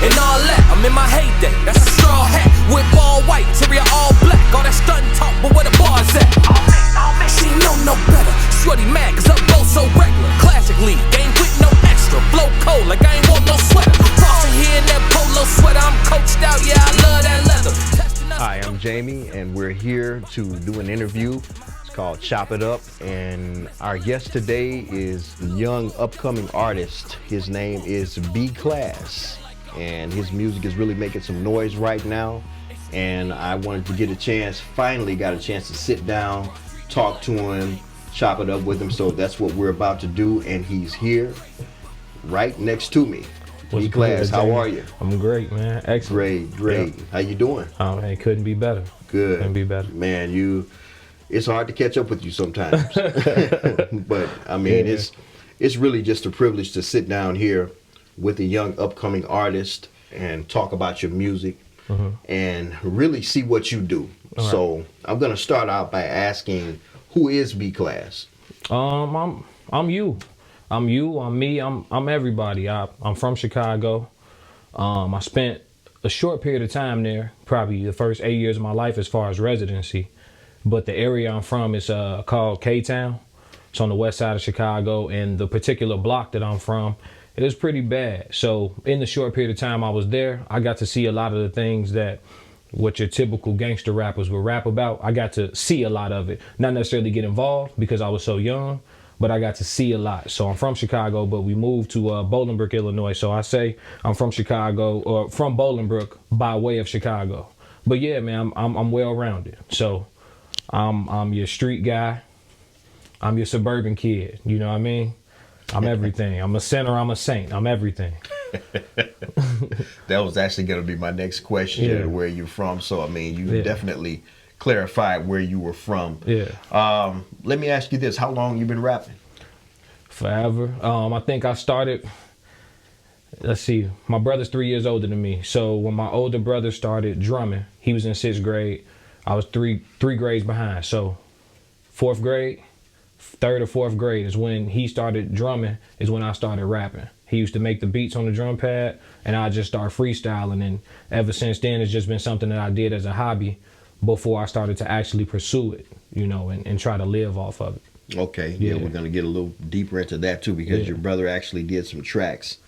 and all that. I'm in my heyday. That's a straw hat with all white, interior all black. All that stun talk, but where the bars at? She know no better. Shorty mad, cause her flow so regular. Classic league, ain't with no extra. Flow cold, like I ain't want no sweater. Crossing here in that polo sweater. I'm coached out, yeah, I love that leather. Hi, I'm Jamie, and we're here to do an interview. It's called Chop It Up, and our guest today is a young upcoming artist. His name is B-Class, and his music is really making some noise right now. And I wanted to get a chance, finally got a chance to sit down, talk to him, chop it up with him. So that's what we're about to do, and he's here right next to me. B-Class, how are you? I'm great, man. Excellent. Great. Yeah. How you doing? Oh, man, couldn't be better. Good. Couldn't be better. Man, it's hard to catch up with you sometimes. But I mean, Yeah. it's really just a privilege to sit down here with a young upcoming artist and talk about your music and really see what you do. All right. So I'm gonna start out by asking, who is B-Class? I'm you. I'm you. I'm me. I'm everybody. I'm from Chicago. I spent a short period of time there, probably the first 8 years of my life as far as residency. But the area I'm from is called K-Town. It's on the west side of Chicago, and the particular block that I'm from, it is pretty bad. So in the short period of time I was there, I got to see a lot of the things that what your typical gangster rappers would rap about. I got to see a lot of it. Not necessarily get involved because I was so young, but I got to see a lot. So I'm from Chicago, but we moved to Bolingbrook, Illinois. So I say I'm from Chicago, or from Bolingbrook by way of Chicago. But yeah, man, I'm well-rounded. So I'm your street guy. I'm your suburban kid. You know what I mean? I'm everything. I'm a sinner. I'm a saint. I'm everything. That was actually gonna be my next question, where you're from. So I mean, you definitely clarified where you were from. Yeah. Let me ask you this: how long you been rapping? Forever. I think I started. Let's see. My brother's 3 years older than me. So when my older brother started drumming, he was in 6th grade. I was three grades behind. So 4th grade, 3rd or 4th grade is when he started drumming. Is when I started rapping. He used to make the beats on the drum pad, and I just started freestyling. And ever since then, it's just been something that I did as a hobby before I started to actually pursue it, you know, and try to live off of it. Okay, yeah, we're gonna get a little deeper into that too, because your brother actually did some tracks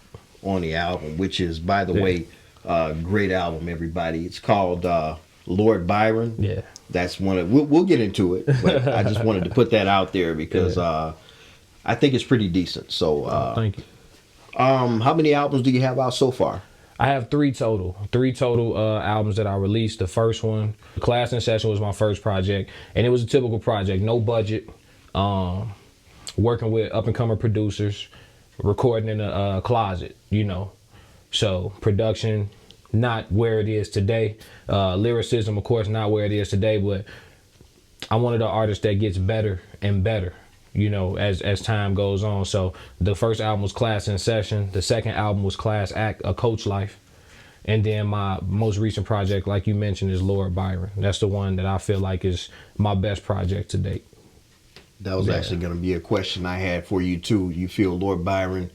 on the album, which is, by the way, great album, everybody. It's called Lord Byron. Yeah. That's one of, we'll get into it, but I just wanted to put that out there because I think it's pretty decent. So thank you. How many albums do you have out so far? I have three total albums that I released. The first one, Class in Session, was my first project, and it was a typical project, no budget, working with up-and-coming producers, recording in a closet, you know. So production, not where it is today. Lyricism, of course, not where it is today, but I'm one of the artists that gets better and better, you know, as time goes on. So the first album was Class in Session. The second album was Class Act, A Coach Life. And then my most recent project, like you mentioned, is Lord Byron. That's the one that I feel like is my best project to date. That was actually going to be a question I had for you too. You feel Lord Byron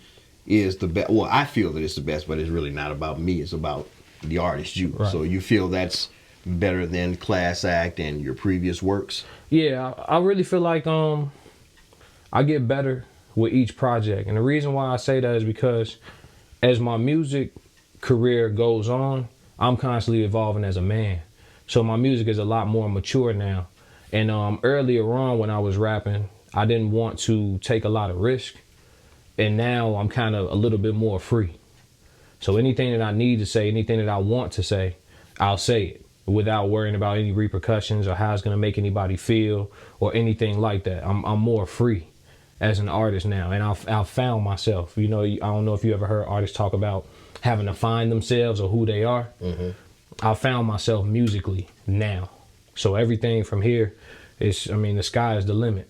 is the best? Well, I feel that it's the best, but it's really not about me. It's about the artist, you. Right. So you feel that's better than Class Act and your previous works? Yeah, I really feel like I get better with each project. And the reason why I say that is because as my music career goes on, I'm constantly evolving as a man. So my music is a lot more mature now. And earlier on when I was rapping, I didn't want to take a lot of risk. And now I'm kind of a little bit more free. So anything that I need to say, anything that I want to say, I'll say it without worrying about any repercussions or how it's going to make anybody feel or anything like that. I'm more free as an artist now. And I've found myself. You know, I don't know if you ever heard artists talk about having to find themselves or who they are. Mm-hmm. I found myself musically now. So everything from here is, I mean, the sky is the limit.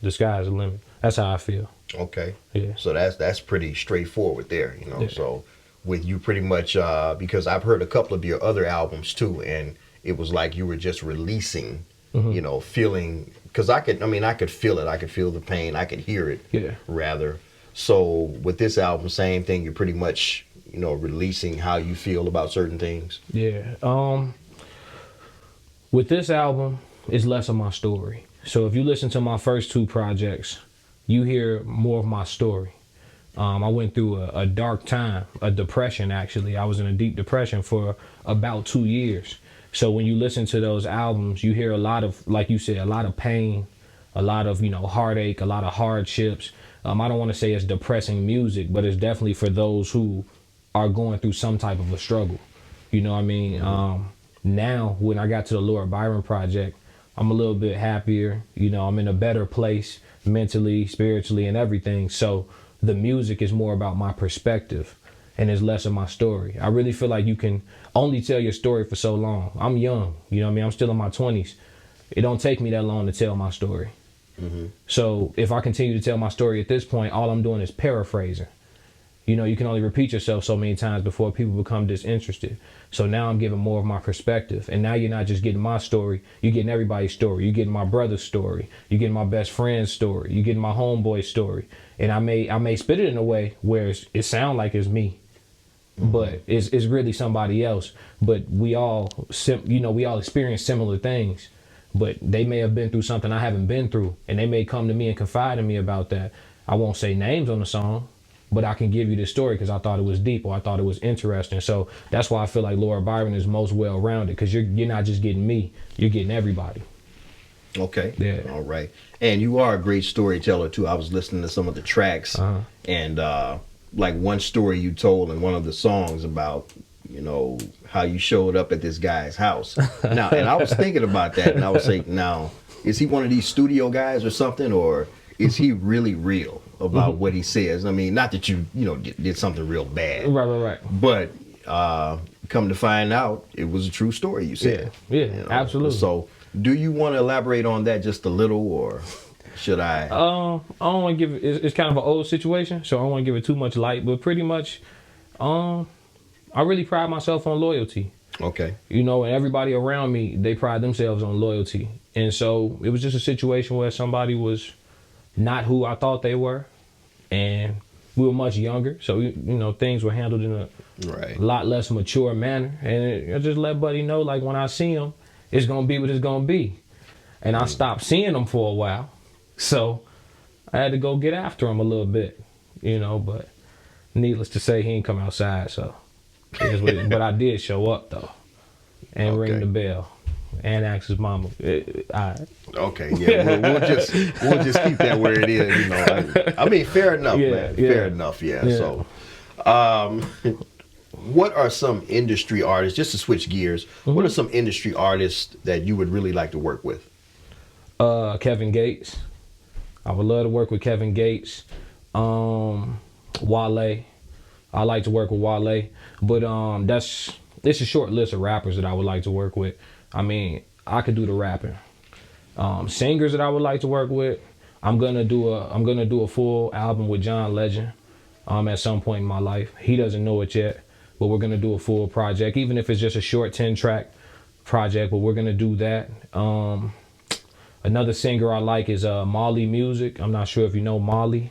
The sky is the limit. That's how I feel. Okay. Yeah. So that's pretty straightforward there, you know. Yeah. So with you pretty much, because I've heard a couple of your other albums too, and it was like you were just releasing, you know, feeling, because I could feel it. I could feel the pain. I could hear it, rather. So with this album, same thing. You're pretty much, releasing how you feel about certain things. Yeah. With this album, it's less of my story. So if you listen to my first two projects, you hear more of my story. I went through a dark time, a depression actually. I was in a deep depression for about 2 years. So when you listen to those albums, you hear a lot of, like you said, a lot of pain, a lot of, heartache, a lot of hardships. I don't want to say it's depressing music, but it's definitely for those who are going through some type of a struggle. You know what I mean? Now, when I got to the Lord Byron project, I'm a little bit happier. I'm in a better place mentally, spiritually, and everything. So the music is more about my perspective and it's less of my story. I really feel like you can only tell your story for so long. I'm young, I'm still in my 20s. It don't take me that long to tell my story. So if I continue to tell my story at this point, all I'm doing is paraphrasing. You can only repeat yourself so many times before people become disinterested. So now I'm giving more of my perspective. And now you're not just getting my story, you're getting everybody's story. You're getting my brother's story. You're getting my best friend's story. You're getting my homeboy's story. And I may spit it in a way where it sounds like it's me, but it's really somebody else. But we all experience similar things. But they may have been through something I haven't been through, and they may come to me and confide in me about that. I won't say names on the song, but I can give you this story because I thought it was deep or I thought it was interesting. So that's why I feel like Lord Byron is most well-rounded, because you're not just getting me, you're getting everybody. Okay. Yeah. All right. And you are a great storyteller too. I was listening to some of the tracks, and like one story you told in one of the songs about, how you showed up at this guy's house. Now, and I was thinking about that, and I was saying, now, is he one of these studio guys or something, or is he really real about what he says? I mean, not that you did something real bad. Right. But come to find out, it was a true story, you said. Yeah, absolutely. So do you want to elaborate on that just a little, or should I? I don't want to give it, it's kind of an old situation, so I don't want to give it too much light, but pretty much, I really pride myself on loyalty. Okay. And everybody around me, they pride themselves on loyalty. And so it was just a situation where somebody was not who I thought they were, and we were much younger, so things were handled in a lot less mature manner. And I just let Buddy know, like, when I see him, it's gonna be what it's gonna be. And I stopped seeing him for a while, so I had to go get after him a little bit, But needless to say, he ain't come outside, so but I did show up though, and ring the bell. And ask his mama. All right. Okay, yeah, we'll just keep that where it is. I mean, fair enough, man. Fair enough, yeah. So, what are some industry artists? Just to switch gears, what are some industry artists that you would really like to work with? Kevin Gates. I would love to work with Kevin Gates. Wale. I like to work with Wale, but it's a short list of rappers that I would like to work with. I mean, I could do the rapping. Singers that I would like to work with, I'm gonna do a full album with John Legend at some point in my life. He doesn't know it yet, but we're gonna do a full project, even if it's just a short 10-track project. But we're gonna do that. Another singer I like is Molly Music. I'm not sure if you know Molly,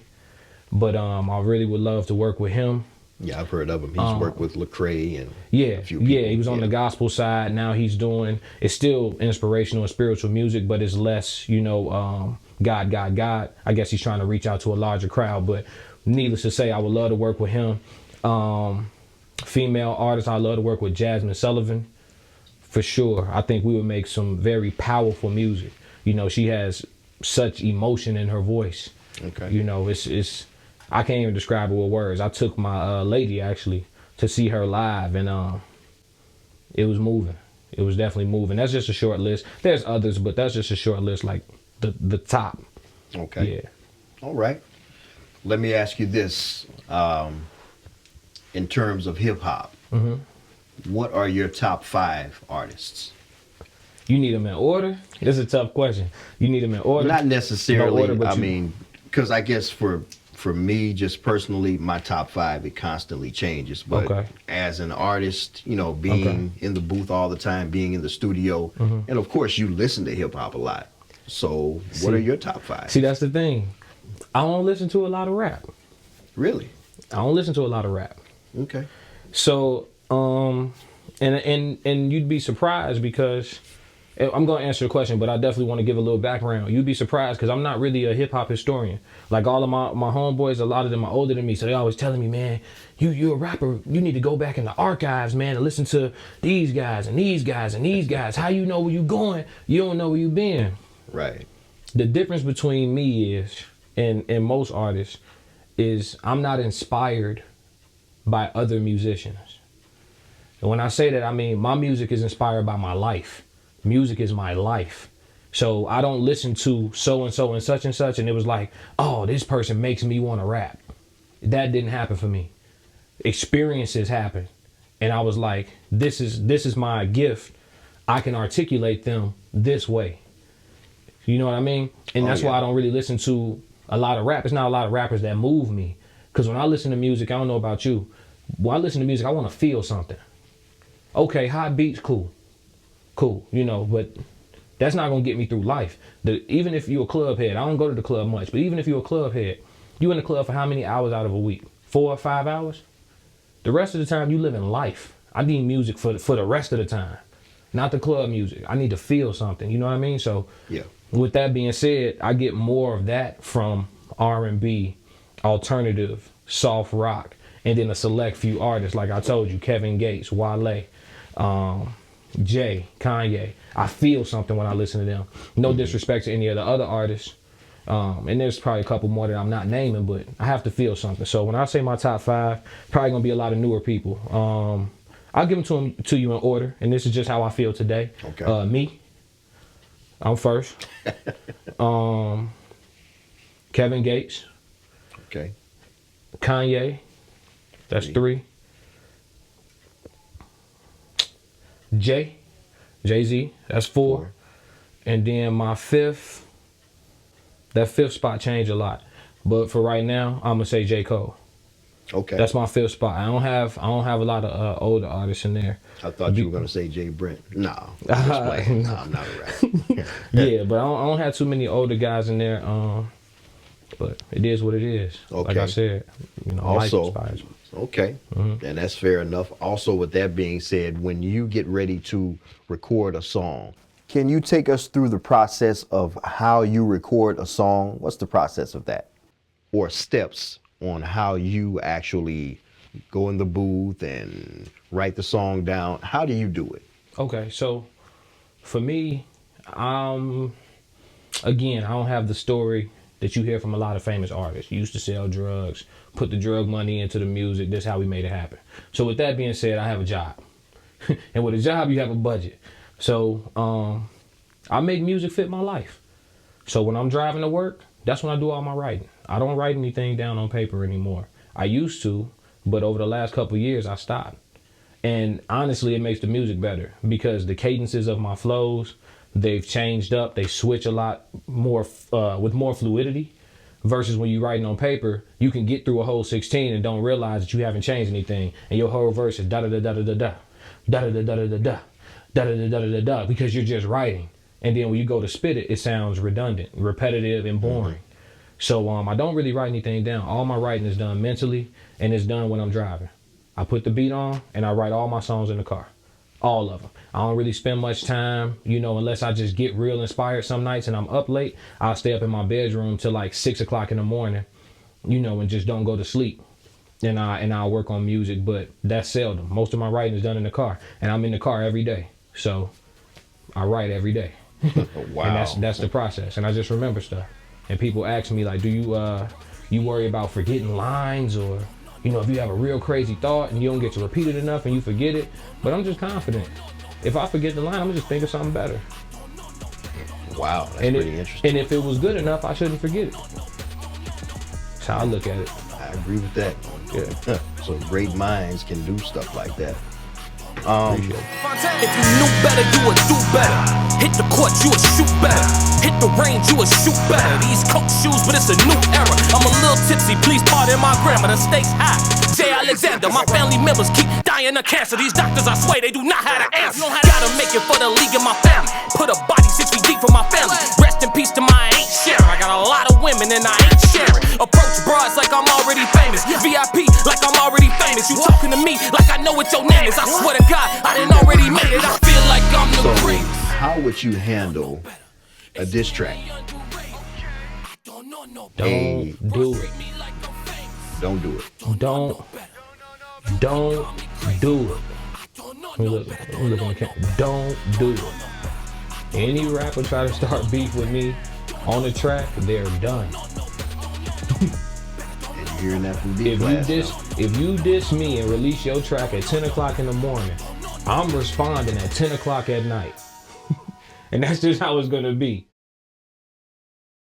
but I really would love to work with him. Yeah, I've heard of him. He's worked with Lecrae and a few people. Yeah, he was on the gospel side. Now he's doing, it's still inspirational and spiritual music, but it's less, God. I guess he's trying to reach out to a larger crowd, but needless to say, I would love to work with him. Female artists, I love to work with Jasmine Sullivan, for sure. I think we would make some very powerful music. She has such emotion in her voice. Okay. It's I can't even describe it with words. I took my lady actually to see her live, and it was moving. It was definitely moving. That's just a short list. There's others, but that's just a short list, like the top. Okay. Yeah. All right. Let me ask you this: in terms of hip hop, what are your top 5 artists? You need them in order? This is a tough question. You need them in order? Not necessarily. No order, I mean, because I guess for me, just personally, my top 5, it constantly changes. But as an artist, being in the booth all the time, being in the studio, and of course, you listen to hip hop a lot. So what are your top 5? See, that's the thing. I don't listen to a lot of rap. Really? I don't listen to a lot of rap. Okay. So, and you'd be surprised because I'm going to answer the question, but I definitely want to give a little background. You'd be surprised because I'm not really a hip hop historian. Like all of my homeboys, a lot of them are older than me, so they always telling me, man, you're a rapper. You need to go back in the archives, man, and listen to these guys and these guys and these guys. How you know where you going? You don't know where you been. Right. The difference between me is, and most artists, is I'm not inspired by other musicians. And when I say that, I mean my music is inspired by my life. Music is my life. So I don't listen to so-and-so and such, and it was like, oh, this person makes me want to rap. That didn't happen for me. Experiences happen. And I was like, this is my gift. I can articulate them this way. You know what I mean? And that's why I don't really listen to a lot of rap. It's not a lot of rappers that move me. Because when I listen to music, I don't know about you. When I listen to music, I want to feel something. Okay, hot beats, cool, you know, but that's not going to get me through life. Even if you're a club head, I don't go to the club much, but even if you're a club head, you in the club for how many hours out of a week? 4 or 5 hours? The rest of the time, you live in life. I need music for the rest of the time, not the club music. I need to feel something, you know what I mean? So yeah. With that being said, I get more of that from R&B, alternative, soft rock, and then a select few artists, like I told you, Kevin Gates, Wale, Jay, Kanye. I feel something when I listen to them. No disrespect to any of the other artists. And there's probably a couple more that I'm not naming, but I have to feel something. So when I say my top 5, probably gonna be a lot of newer people. I'll give them to you in order, and this is just how I feel today. Okay. Me, I'm first. Kevin Gates. Okay. Kanye. That's 3. Jay-Z, that's 4. And then my 5th, that 5th spot changed a lot. But for right now, I'm gonna say J. Cole. Okay. That's my 5th spot. I don't have a lot of older artists in there. I thought you were gonna say Jay Brent. No, I'm not a rapper. Yeah, but I don't have too many older guys in there. But it is what it is. Okay. Like I said, you know, life inspires me. Okay, and that's fair enough. Also, with that being said, when you get ready to record a song, can you take us through the process of how you record a song? What's the process of that? Or steps on how you actually go in the booth and write the song down? How do you do it? Okay, so for me, again, I don't have the story that you hear from a lot of famous artists. You used to sell drugs, put the drug money into the music. This is how we made it happen. So with that being said, I have a job. And with a job, you have a budget. So I make music fit my life. So when I'm driving to work, that's when I do all my writing. I don't write anything down on paper anymore. I used to, but over the last couple of years, I stopped. And honestly, it makes the music better because the cadences of my flows, they've changed up. They switch a lot more with more fluidity versus when you're writing on paper, you can get through a whole 16 and don't realize that you haven't changed anything. And your whole verse is da-da-da-da-da-da-da, da-da-da-da-da-da-da, da-da-da-da-da-da, because you're just writing. And then when you go to spit it, it sounds redundant, repetitive, and boring. So I don't really write anything down. All my writing is done mentally, and it's done when I'm driving. I put the beat on, and I write all my songs in the car. All of them. I don't really spend much time, you know, unless I just get real inspired some nights and I'm up late. I'll stay up in my bedroom till like 6 o'clock in the morning, you know, and just don't go to sleep. And I'll work on music, but that's seldom. Most of my writing is done in the car, and I'm in the car every day. So I write every day. Wow. And that's the process. And I just remember stuff. And people ask me like, do you worry about forgetting lines, or, you know, if you have a real crazy thought and you don't get to repeat it enough and you forget it? But I'm just confident. If I forget the line, I'm gonna just think of something better. Wow, that's pretty interesting. And if it was good enough, I shouldn't forget it. That's how I look at it. I agree with that. Yeah. So great minds can do stuff like that. Appreciate it. If you knew better, you would do better. Hit the court, you would shoot better. Hit the range, you would shoot better. These Coke shoes, but it's a new era. I'm a little tipsy, please pardon my grammar. The stakes high. Jay Alexander, my family members keep dying of cancer. These doctors, I swear, they do not have the answer. Gotta make it for the league and my family. Put a body 6 feet deep for my family. Rest in peace to my I ain't sharing. I got a lot of women and I ain't sharing. Approach broads like I'm already famous. VIP like I'm already famous. You talking to me like I know what your name is. I swear to God, I done already made it. I feel like I'm the So, greatest. how would you handle a diss track? Don't do it. Don't do it. Don't do it. Let me look in the camera. Don't do it. Any rapper try to start beef with me on the track, they're done. And you're hearing that from B-Class. If you diss me and release your track at 10 o'clock in the morning, I'm responding at 10 o'clock at night. And that's just how it's gonna be.